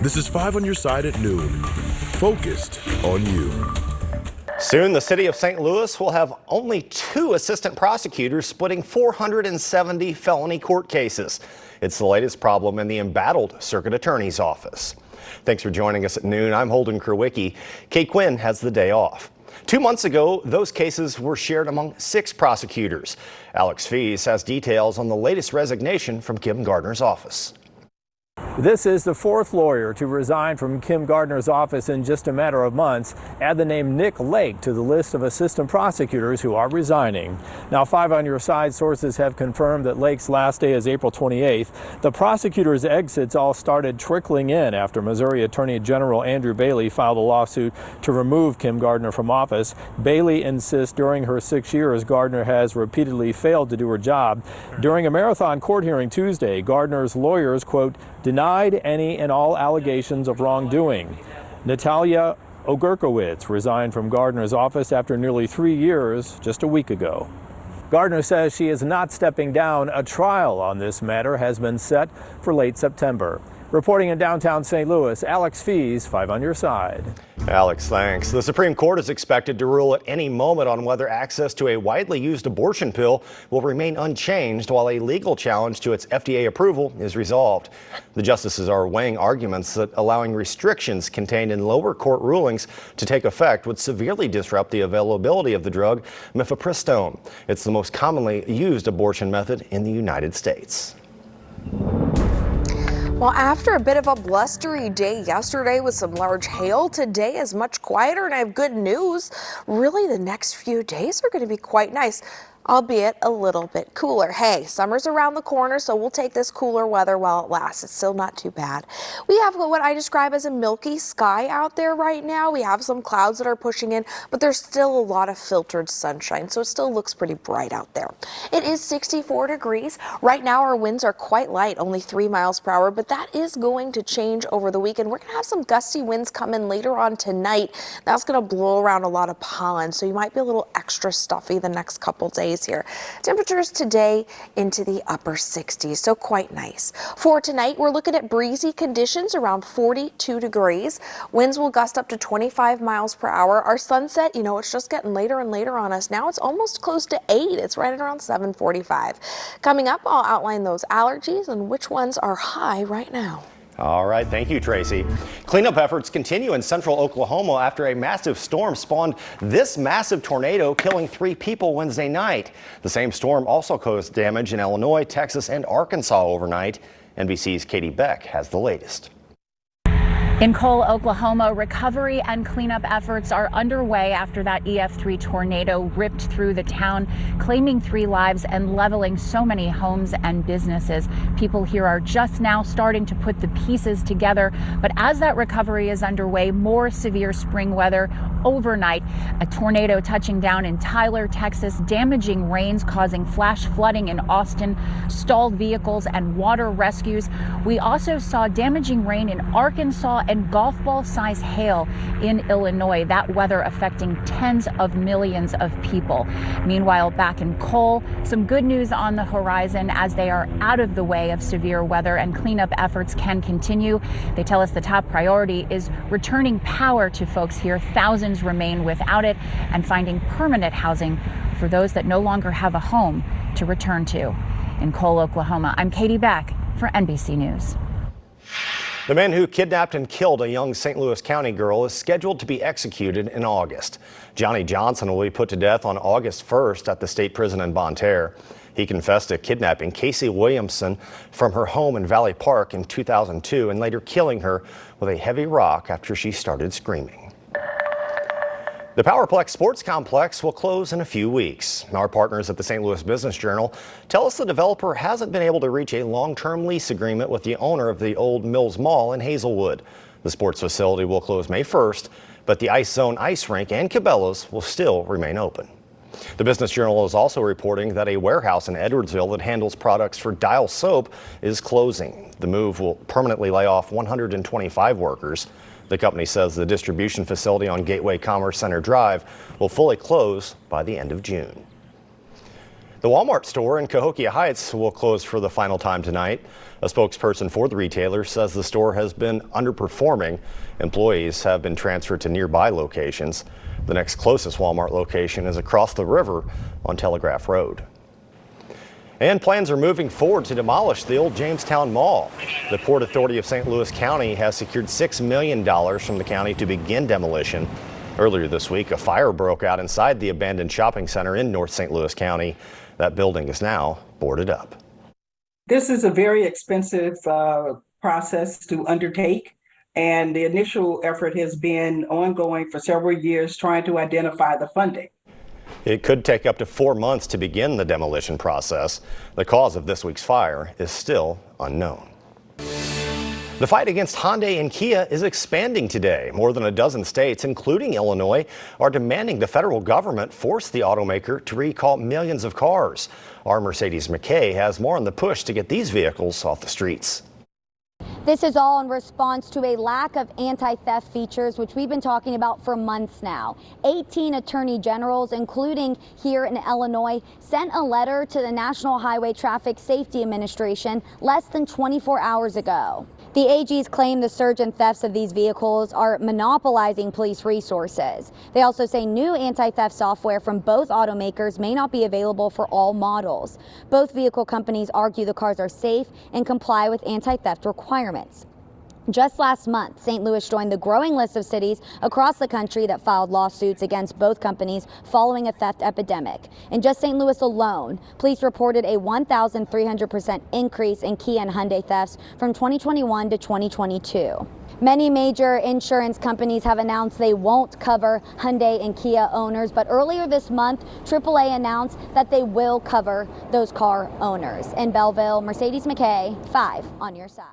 This is 5 on your side at noon. Focused on you. Soon, the city of St. Louis will have only 2 assistant prosecutors splitting 470 felony court cases. It's the latest problem in the embattled circuit attorney's office. Thanks for joining us at noon. I'm Holden Kerwicki. Kay Quinn has the day off. 2 months ago, those cases were shared among 6 prosecutors. Alex Fees has details on the latest resignation from Kim Gardner's office. This is the 4th lawyer to resign from Kim Gardner's office in just a matter of months. Add the name Nick Lake to the list of assistant prosecutors who are resigning. Now, 5 on your side sources have confirmed that Lake's last day is April 28th. The prosecutors' exits all started trickling in after Missouri Attorney General Andrew Bailey filed a lawsuit to remove Kim Gardner from office. Bailey insists during her 6 years, Gardner has repeatedly failed to do her job. During a marathon court hearing Tuesday, Gardner's lawyers, quote, denied any and all allegations of wrongdoing. Natalia Ogurkowicz resigned from Gardner's office after nearly 3 years just a week ago. Gardner says she is not stepping down. A trial on this matter has been set for late September. Reporting in downtown St. Louis, Alex Fees, 5 on your side. Alex, thanks. The Supreme Court is expected to rule at any moment on whether access to a widely used abortion pill will remain unchanged while a legal challenge to its FDA approval is resolved. The justices are weighing arguments that allowing restrictions contained in lower court rulings to take effect would severely disrupt the availability of the drug mifepristone. It's the most commonly used abortion method in the United States. Well, after a bit of a blustery day yesterday with some large hail, today is much quieter, and I have good news. Really, the next few days are going to be quite nice, albeit a little bit cooler. Hey, summer's around the corner, so we'll take this cooler weather while it lasts. It's still not too bad. We have what I describe as a milky sky out there right now. We have some clouds that are pushing in, but there's still a lot of filtered sunshine, so it still looks pretty bright out there. It is 64 degrees. Right now, our winds are quite light, only 3 miles per hour, but that is going to change over the weekend. We're going to have some gusty winds come in later on tonight. That's going to blow around a lot of pollen, so you might be a little extra stuffy the next couple days here. Temperatures today into the upper 60s, so quite nice. For tonight, we're looking at breezy conditions around 42 degrees. Winds will gust up to 25 miles per hour. Our sunset, it's just getting later and later on us. Now it's almost close to 8. It's right at around 7:45. Coming up, I'll outline those allergies and which ones are high right now. All right, thank you, Tracy. Cleanup efforts continue in central Oklahoma after a massive storm spawned this massive tornado, killing 3 people Wednesday night. The same storm also caused damage in Illinois, Texas, and Arkansas overnight. NBC's Katie Beck has the latest. In Cole, Oklahoma, recovery and cleanup efforts are underway after that EF3 tornado ripped through the town, claiming 3 lives and leveling so many homes and businesses. People here are just now starting to put the pieces together. But as that recovery is underway, more severe spring weather overnight. A tornado touching down in Tyler, Texas, damaging rains causing flash flooding in Austin, stalled vehicles and water rescues. We also saw damaging rain in Arkansas and golf ball size hail in Illinois. That weather affecting tens of millions of people. Meanwhile, back in Cole, some good news on the horizon as they are out of the way of severe weather and cleanup efforts can continue. They tell us the top priority is returning power to folks here. Thousands remain without it, and finding permanent housing for those that no longer have a home to return to. In Cole, Oklahoma, I'm Katie Beck for NBC News. The man who kidnapped and killed a young St. Louis County girl is scheduled to be executed in August. Johnny Johnson will be put to death on August 1st at the state prison in Bonne Terre. He confessed to kidnapping Casey Williamson from her home in Valley Park in 2002 and later killing her with a heavy rock after she started screaming. The Powerplex Sports Complex will close in a few weeks. Our partners at the St. Louis Business Journal tell us the developer hasn't been able to reach a long-term lease agreement with the owner of the old Mills Mall in Hazelwood. The sports facility will close May 1st, but the Ice Zone ice rink and Cabela's will still remain open. The Business Journal is also reporting that a warehouse in Edwardsville that handles products for Dial Soap is closing. The move will permanently lay off 125 workers. The company says the distribution facility on Gateway Commerce Center Drive will fully close by the end of June. The Walmart store in Cahokia Heights will close for the final time tonight. A spokesperson for the retailer says the store has been underperforming. Employees have been transferred to nearby locations. The next closest Walmart location is across the river on Telegraph Road. And plans are moving forward to demolish the old Jamestown Mall. The Port Authority of St. Louis County has secured $6 million from the county to begin demolition. Earlier this week, a fire broke out inside the abandoned shopping center in North St. Louis County. That building is now boarded up. This is a very expensive process to undertake, and the initial effort has been ongoing for several years trying to identify the funding. It could take up to 4 months to begin the demolition process. The cause of this week's fire is still unknown. The fight against Hyundai and Kia is expanding today. More than a dozen states, including Illinois, are demanding the federal government force the automaker to recall millions of cars. Our Mercedes McKay has more on the push to get these vehicles off the streets. This is all in response to a lack of anti-theft features, which we've been talking about for months now. 18 attorney generals, including here in Illinois, sent a letter to the National Highway Traffic Safety Administration less than 24 hours ago. The AGs claim the surge in thefts of these vehicles are monopolizing police resources. They also say new anti-theft software from both automakers may not be available for all models. Both vehicle companies argue the cars are safe and comply with anti-theft requirements. Just last month, St. Louis joined the growing list of cities across the country that filed lawsuits against both companies following a theft epidemic. In just St. Louis alone, police reported a 1,300% increase in Kia and Hyundai thefts from 2021 to 2022. Many major insurance companies have announced they won't cover Hyundai and Kia owners, but earlier this month, AAA announced that they will cover those car owners. In Belleville, Mercedes McKay, 5 on your side.